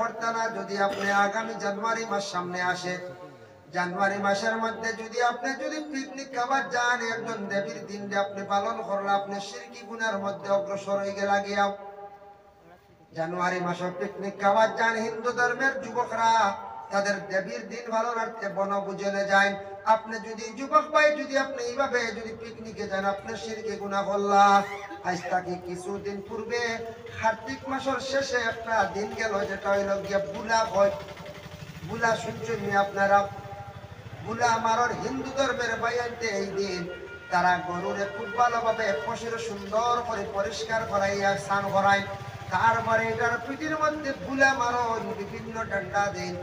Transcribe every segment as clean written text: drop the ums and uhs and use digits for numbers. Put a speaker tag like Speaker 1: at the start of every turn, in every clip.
Speaker 1: পারতা না যদি আপনি আগামী জানুয়ারি মাস সামনে আসে, জানুয়ারি মাসের মধ্যে যদি আপনি যদি পিকনিক খাবার যান, একজন দেবীর দিন আপনি পালন করলে আপনি শিরকি গুনার মধ্যে অগ্রসর হয়ে গেলা গিয়া। জানুয়ারি মাসে পিকনিক খাবার যান হিন্দু ধর্মের যুবকরা, তাদের দেবীর দিন পালনার্থে বনভোজনে যায়। আপনি যদি যুবক ভাই যদি আপনি এইভাবে যদি পিকনিকে যান, আপনি শিরকি গুনাহ করলা। আজ থেকে কিছুদিন পূর্বে কার্তিক মাসের শেষে একটা দিন গেল, যেটা হইল গিয়া বুলা হয়। বুলা শুনছেন আপনারা? বুলা আমার হিন্দু ধর্মের বাইয়ানতে এই দিন তারা গরুরে খুব ভালোভাবে পশুর সুন্দর করে পরিষ্কার করাইয়া স্নান করায়, তারপরে এটার পিঠির মধ্যে বুলা মারণ বিভিন্ন ডান্ডা দিন।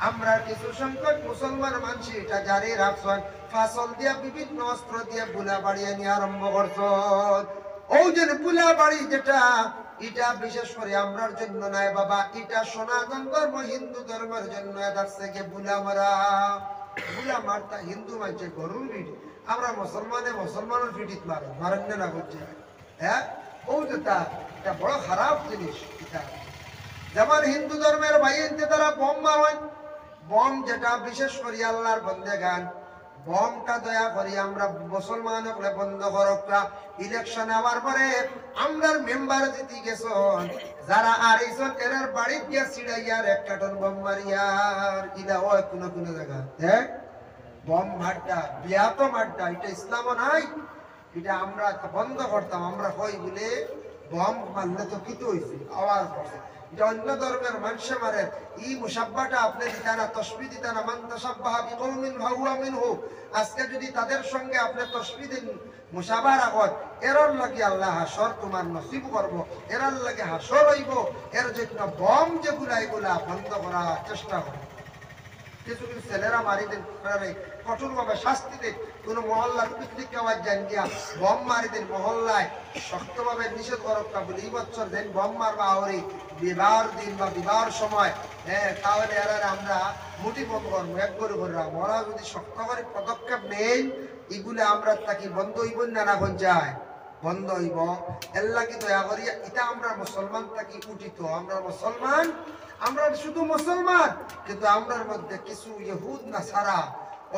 Speaker 1: আমরা কিছু সংখ্যক মুসলমান মানুষ এটা জারি রাখছেন, ফাসল দিয়া বিভিন্ন অস্ত্র দিয়ে বুলা বাড়িয়ে নিয়ে আরম্ভ করছেন। ওই যে বুলা বাড়ি যেটা, এটা বিশেষ করে আমরার জন্য নয় বাবা, এটা সনাতন ধর্ম হিন্দু ধর্মের জন্য থাকছে গিয়ে বুলা মারা। বুলা মারতা হিন্দু মানছে গরুর পিঠ, আমরা মুসলমানের পিঠিত মারেন না করছে। হ্যাঁ, ও যেটা এটা বড় খারাপ জিনিস। এটা যেমন হিন্দু ধর্মের ভাইয়েতে তারা বোম মারেন, বোম যেটা বিশেষ করে আল্লাহর বন্দেগান, বোমটা দয়া করি আমরা মুসলমান হলে বন্ধ করকরা। ইলেকশন হওয়ার পরে আমরা মেম্বার জিতে গেছেন, যারা আর এইসব এরার বাড়ি গিয়া ছিড়াইয়ার একটা টন বোম মারিয়ার ইলা হয় কোনো কোনো জায়গা। হ্যাঁ, বোম মারটা বিয়া তো মারটা এটা ইসলামও নাই, এটা আমরা বন্ধ করতাম। আমরা হই বলে বোম মারলে তো কি তো হয়েছে, আওয়াজ করছে। এটা অন্য ধর্মের মানুষে মারে, এই মুসাব্বাটা আপনি দিতা না, তসবি দিতা না। মান তাসাব্বাহা বিকওমিন ফাহুয়া মিনহু। আজকে যদি তাদের সঙ্গে আপনি তসবি দিন, মুসাবাহ রাখত, এরর লাগে আল্লাহ হাসর তোমার নসিব করব, এরর লাগে হাসর হইব। এর জন্য বোম যেগুলা এগুলা বন্ধ করার চেষ্টা করব। কিছু কিছু ছেলেরা মারি দেন, কঠোর ভাবে শাস্তি দেন। কোন মহল্লার পিকনিক খাওয়ার যান গিয়া বম মারি দেন, মহল্লায় শক্ত ভাবে নিষেধ করক্কা বলে এই বছর দেন বম মারবা আহরি বিবাহর দিন বা বিবাহর সময়। হ্যাঁ, তাহলে এর আমরা মুঠি বন্ধ করবো, এক করে করলাম। ওরা যদি শক্ত করে পদক্ষেপ নেই, এগুলো আমরা তাকে বন্ধ হইব না, না যায় বন্ধ হইব। এর লাগি দয়া করিয়া এটা আমরা মুসলমান থাকি উঠিত, আমরা মুসলমান, আমরা শুধু মুসলমান, কিন্তু আমরার মধ্যে কিছু ইহুদ না ছাড়া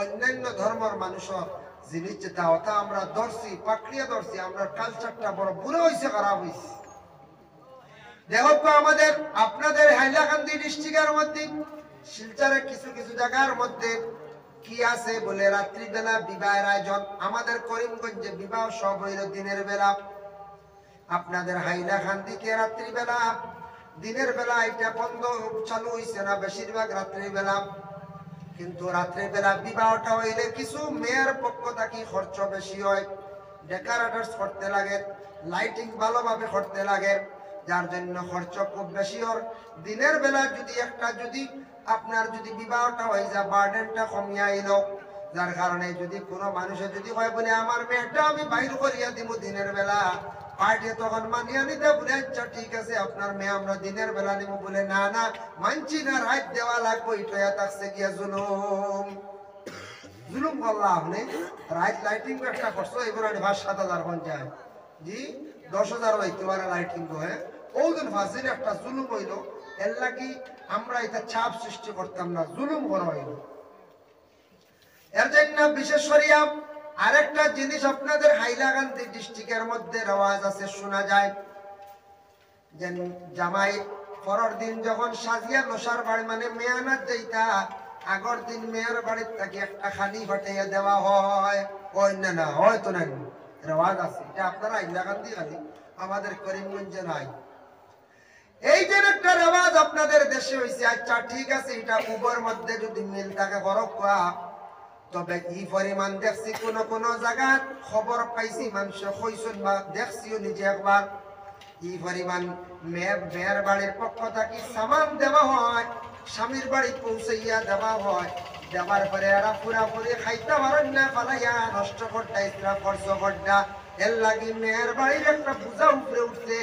Speaker 1: অন্যান্য ধর্মের মানুষের জিনিস যেটা ওটা আমরা ধরছি, পাকড়িয়া ধরছি। আমরা কালচারটা বড় বুড়ো হয়েছে, খারাপ হয়েছে। দেখো তো আমাদের আপনাদের হাইলাকান্দি ডিস্ট্রিক্টের মধ্যে শিলচরের কিছু কিছু জায়গার মধ্যে কি আছে বলে রাত্রিবেলা বিবাহের আয়োজন। আমাদের করিমগঞ্জে বিবাহ সব হইল দিনের বেলা, আপনাদের হাইলাকান্দিতে রাত্রিবেলা। দিনের বেলা এটা বন্ধ চালু হয়েছে না, বেশিরভাগ রাত্রিবেলা। কিন্তু রাত্রিবেলা বিবাহটা হইলে কিছু মেয়ের পক্ষ থেকে খরচ বেশি হয়, ডেকোরেটরস করতে লাগে, লাইটিং ভালোভাবে করতে লাগে, যার জন্য খরচ খুব বেশি হয়। দিনের বেলা যদি একটা যদি আপনার যদি বিবাহটা হয়ে যায়, বার্ডেনটা কমিয়ে আইল, যার কারণে যদি কোনো মানুষের যদি হয় বলে আমার মেয়েটা আমি বাইর করিয়া দিব দিনের বেলা, পার্টি তখন মানিয়ে নিতে বলে আচ্ছা ঠিক আছে আপনার মেয়ে আমরা দিনের বেলা নিব, বলে না না মানছি না, রাত দেওয়া লাগবে। এটা থাকছে গিয়া জুলুম, জুলুম করলাম আপনি। রাত লাইটিং একটা করছো, এবার 5-7 হাজার যায়, জি 10,000 হইতে পারে লাইটিং। হ্যাঁ, ওজন ফাঁসির একটা জুলুম হইল। এর লাগি আমরা এটা চাপ সৃষ্টি করতাম না, জুলুম করা হইল। এর জন্য বিশেষ করিয়া আরেকটা জিনিস আপনাদের হাইলাকান্দি ডিস্ট্রিক্টের মধ্যে রেওয়াজ আছে, শোনা যায় যে জামাই পরের দিন যখন সাজিয়া নসার বাড়ি মানে মেয়ানার যাইতা, আগর দিন মেয়ের বাড়ির থেকে একটা খালি ফাটাইয়া দেওয়া হয়। ওই না না হয়তো নাই, রেওয়াজ আছে। এটা আপনারা হাইলাকান্দি খালি, আমাদের করিমগঞ্জে নাই। এই যে একটা রেওয়াজ আপনাদের দেশে হয়েছে, আচ্ছা ঠিক আছে, এটা উভয়ের মধ্যে যদি মিল থাকে করক। তবে এই পরিমাণ দেখছি কোন কোন জায়গা খবর পাইছি, মানুষ কইছেন বা দেখছিও নিজে একবার, এই পরিমাণ মেয়ের বাড়ির পক্ষ থেকে সামান দেওয়া হয়, স্বামীর বাড়ি পৌঁছাইয়া দেওয়া হয়। দেওয়ার পরে এরা পুরাপুরি খাইতে পারেন না, পালাইয়া নষ্ট করতে খরচ করতে। এর লাগি মেয়ের বাড়ির একটা বোঝা উপরে উঠছে,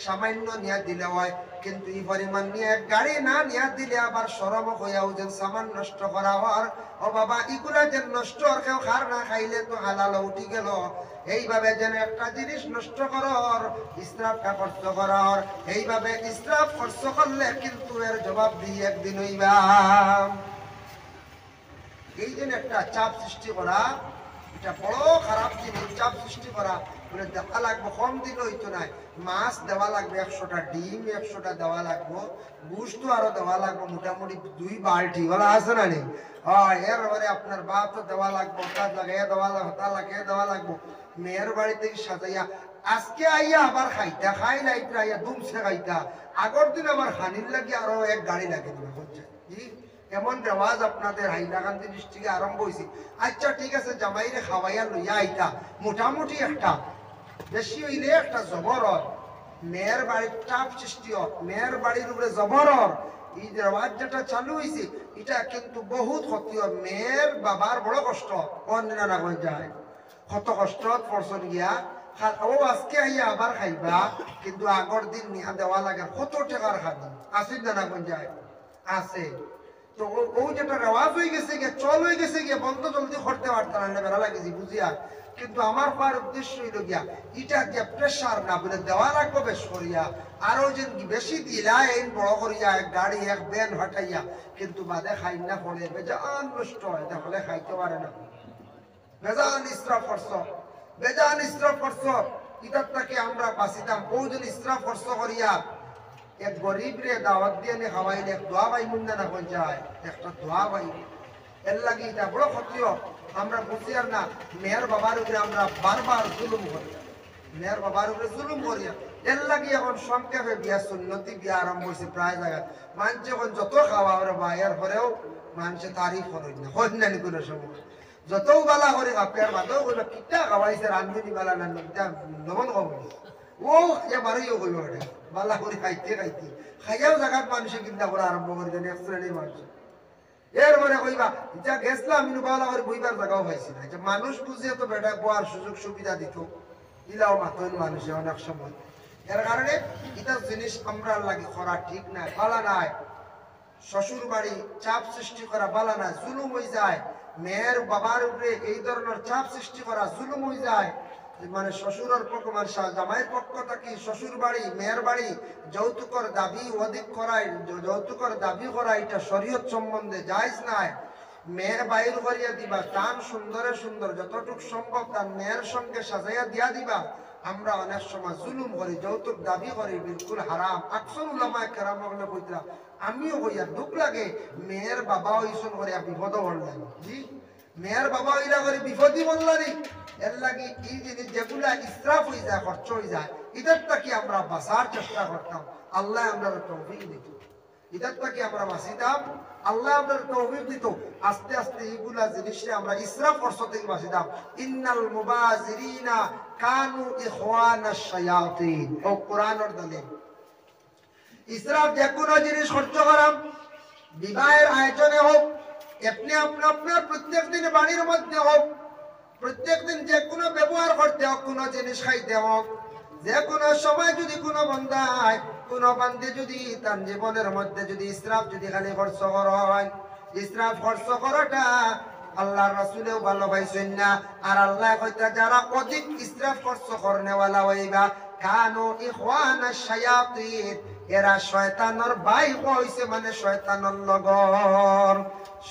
Speaker 1: সামান্য নিয়ে দিলে হয়। কিন্তু এই পরিমাণ নিয়ে গাড়ি না নিয়ে দিলে আবার সরম হইয়াও যে সামান নষ্ট করা হওয়ার। ও বাবা, এগুলা যে নষ্ট আর কেউ খার না খাইলে তো হালাল উঠি গেল। এইভাবে যেন একটা জিনিস নষ্ট করার ইসরাফটা খরচ করার এইভাবে ইসরাফ খরচ করলে কিন্তু এর জবাব দিয়ে একদিন হইবা। এই জন্য একটা চাপ সৃষ্টি করা এটা বড় খারাপ জিনিস। চাপ সৃষ্টি করা বলে দেখা লাগবে কম দিন হইতো না, মাছ দেওয়া লাগবে 100টা, ডিম 100টা দেওয়া লাগবো, গুস্ত আরো দেওয়া লাগবে মোটামুটি 2 বালতি বলা আছে না নেই। এরপরে আপনার ভাত দেওয়া লাগবো, তার লাগে দেওয়া লাগবো, তার লাগে দেওয়া লাগবো। মেয়ের বাড়িতে সাজাইয়া আজকে আইয়া আবার খাইতা, খাই লাইটা আইয়া দুমছে খাইতা, আগর দিন আবার খানির লাগে আরো 1 গাড়ি লাগে দিবে হচ্ছে। এমন রেওয়াজ আপনাদের হাইলাকান্দি ডিস্ট্রিক্টে আরম্ভ হয়েছে। আচ্ছা ঠিক আছে, জামাইরে খাওয়াইয়া লইয়া আইতা, মোটামুটি একটা বেশি হইলে একটা জবর মেয়ের বাড়ির চাপ সৃষ্টি হয়, মেয়ের বাড়ির উপরে জবর এই রেওয়াজ যেটা চালু হয়েছে এটা কিন্তু বহুত ক্ষতি হয়। মেয়ের বাবার বড় কষ্ট কোন দিনা না হয়ে যায়, কত কষ্ট পড়ছন গিয়া ও আজকে আইয়া আবার খাইবা, কিন্তু আগর দিন নিহা দেওয়া লাগে কত টাকার খাবি আসেন না কোন যায় আছে। তো ও যেটা রেওয়াজ হয়ে গেছে গিয়ে, চল হয়ে গেছে গিয়ে, বন্ধ জলদি করতে পারতাম না, বেড়া লাগেছি বুঝিয়া। কিন্তু আমার পার উদ্দেশ্য হইল গিয়া এটা দিয়ে প্রেশার না বলে দেওয়া লাগবে বেশ করিয়া, আরো যে বেশি দিলা এই বড় করিয়া 1 গাড়ি 1 ব্যান হটাইয়া, কিন্তু বাদে খাই না পড়ে বেজান নষ্ট হয়, তাহলে খাইতে পারে না। বেজান ইসরাফ করছ, বেজান ইসরাফ করছ, ইটার তাকে আমরা বাঁচিতাম। ওজন ইসরাফ খরচ করিয়া এক গরিব রে দাওয়াত দিয়ে নে খাওয়াইলে এক দোয়া পাই মুন্ডা না কোন যায়, একটা দোয়া পাই। এর লাগে এটা বড় ক্ষতিও আমরা বুঝি আর না। মেয়ের বাবার উপরে আমরা বারবার জুলুম করি, মেয়ের বাবার উপরে জুলুম করি। এর লাগে এখন সংক্ষেপে বিয়া সুন্নতি বিয়া আরম্ভ হয়েছে প্রায় জায়গায়। মানুষ এখন যত খাওয়া ওরা বা এর পরেও মানুষে তারিফ করেন না, হয় না কোনো সময়। যতও বালা করে কাপের বাদেও বললো কিটা খাওয়াইছে রান্ধনি বালা না নমন কম ও এবারেও কইব ওটা বালা করে খাইতে খাইতে খাইয়াও জায়গার মানুষে চিন্তা করা আরম্ভ করে দেন এক শ্রেণীর মানুষ। এরপরে কইবা যা গেছিলাম আমি বালা করে বইবার জায়গাও পাইছি না। মানুষ বুঝিয়ে তো বেটা বোয়ার সুযোগ সুবিধা দিত, ইলাও মাতন মানুষে অনেক সময়। এর কারণে এটা জিনিস আমরা লাগে করা ঠিক নাই, বালা নাই। শ্বশুর বাড়ি চাপ সৃষ্টি করা বালা নাই, জুলুম হয়ে যায়। মেয়ের বাবার উপরে এই ধরনের চাপ সৃষ্টি করা জুলুম হয়ে যায়। মানে শ্বশুরের পক্ষ মানে জামাইয়ের পক্ষ থেকে শ্বশুর বাড়ি মেয়ের বাড়ি যৌতুকর দাবি অধিক করাই, যৌতুকর দাবি করা এটা শরীয়ত সম্বন্ধে জায়েজ নাই। মেয়ে বাইর করিয়া দিবা, তান সুন্দরে সুন্দর যতটুক সম্ভব তার মেয়ের সঙ্গে সাজাইয়া দিয়া দিবা। আমরা অনেক সময় জুলুম করি, যৌতুক দাবি করি, বিলকুল হারাম। আকসর উলামায়ে কেরাম বলে কইতরা, আমিও কইয়া দুঃখ লাগে। মেয়ের বাবা ইসন করিয়া বিপদ বললেন, জি মেয়ের বাবা ইলা করে বিপদই বললানি। এর লাগে এই জিনিস যেগুলা ইসরাফ হয়ে যায়, খরচ হয়ে যায়, এদেরটাকে আমরা বাঁচার চেষ্টা করতাম। আল্লাহ আমরা তৌফিক দিত, এদেরটাকে আমরা বাঁচিতাম, আল্লাহ আমরা তৌফিক দিত। আস্তে আস্তে এইগুলা জিনিসে আমরা ইসরাফ খরচ থেকে বাঁচিতাম। ইন্নাল মুবাজিরিনা কানু ইখওয়ানাশ শায়াতিন, ও কোরআনের দলিল। ইসরাফ যে কোনো জিনিস খরচ করাম, বিবাহের আয়োজনে হোক, আপনি আপনার প্রত্যেক দিন বাড়ির মধ্যে হোক, প্রত্যেক দিন যে কোনো ব্যবহার করতে হোক, কোনো জিনিস খাইতে হোক, যে কোনো সময় যদি কোনো বান্দায় কোনো বান্দে যদি তার জীবনের মধ্যে যদি ইসরাফ যদি খালি খরচ করা হয়, ইসরাফ খরচ করাটা আল্লাহর রাসূলেও ভালো পাইছেন না। আর আল্লাহ কইতা যারা অধিক ইসরাফ খরচ করনেওয়ালা হইবা কানু ইখওয়ানাশ শায়াতিন, এরা শয়তানের ভাই হইছে, মানে শয়তানের লগর।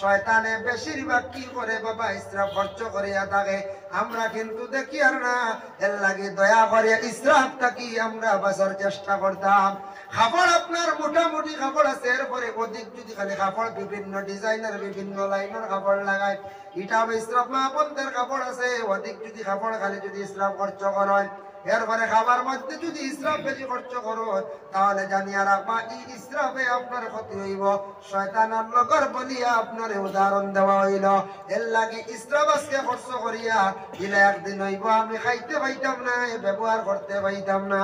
Speaker 1: শয়তানে বেশিরভাগ কি করে বাবা ইসরাফ খরচ করিয়া থাকে, আমরা কিন্তু দেখি আর না। এর লাগে দয়া করে ইসরাফটা কি আমরা বাঁচার চেষ্টা করতাম। কাপড় আপনার মোটামুটি কাপড় আছে, এরপরে অধিক যদি খালি কাপড় বিভিন্ন ডিজাইনের বিভিন্ন লাইনের কাপড় লাগায়, এটা ইসরাফ না। আপনাদের কাপড় আছে, অধিক যদি কাপড় খালি যদি ইসরাফ খরচ করেন, এরপরে খাবার মধ্যে যদি ইসরাফ বেশি খরচ করো, তাহলে জানিয়া রাখবা এই ইসরাফে আপনার ক্ষতি হইব। শয়তানের লগর বলিয়া আপনার উদাহরণ দেওয়া হইল। এর লাগে ইসরাফ আজকে খরচ করিয়া দিলে একদিন হইব আমি খাইতে পাইতাম না, ব্যবহার করতে পাইতাম না।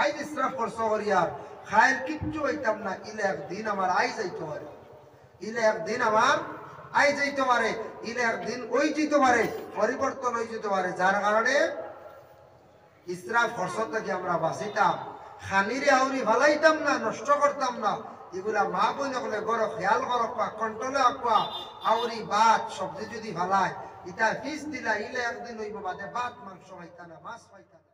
Speaker 1: আই ইসরাফ খরচ করিয়া খায়ের কিচ্ছু হইতাম না, ইলে একদিন আমার আই যাইতে পারে, ইলে একদিন আমার আই যাইতে পারে, ইলে একদিন ওই যেতে পারে, পরিবর্তন হয়ে যেতে পারে। যার কারণে ইসরাফ খরচ থেকে আমরা বাঁচিতাম, খানিরে আউরি ভালাইতাম না, নষ্ট করতাম না। এগুলা মা বোন হলে গড় খেয়াল করক, কন্ট্রোলে আঁকা। আউরি ভাত সবজি যদি ভালায় ইটা ফিস দিলা ইলে একদিন হইব বাদে ভাত মাংস হইতা না মাছ হইতা না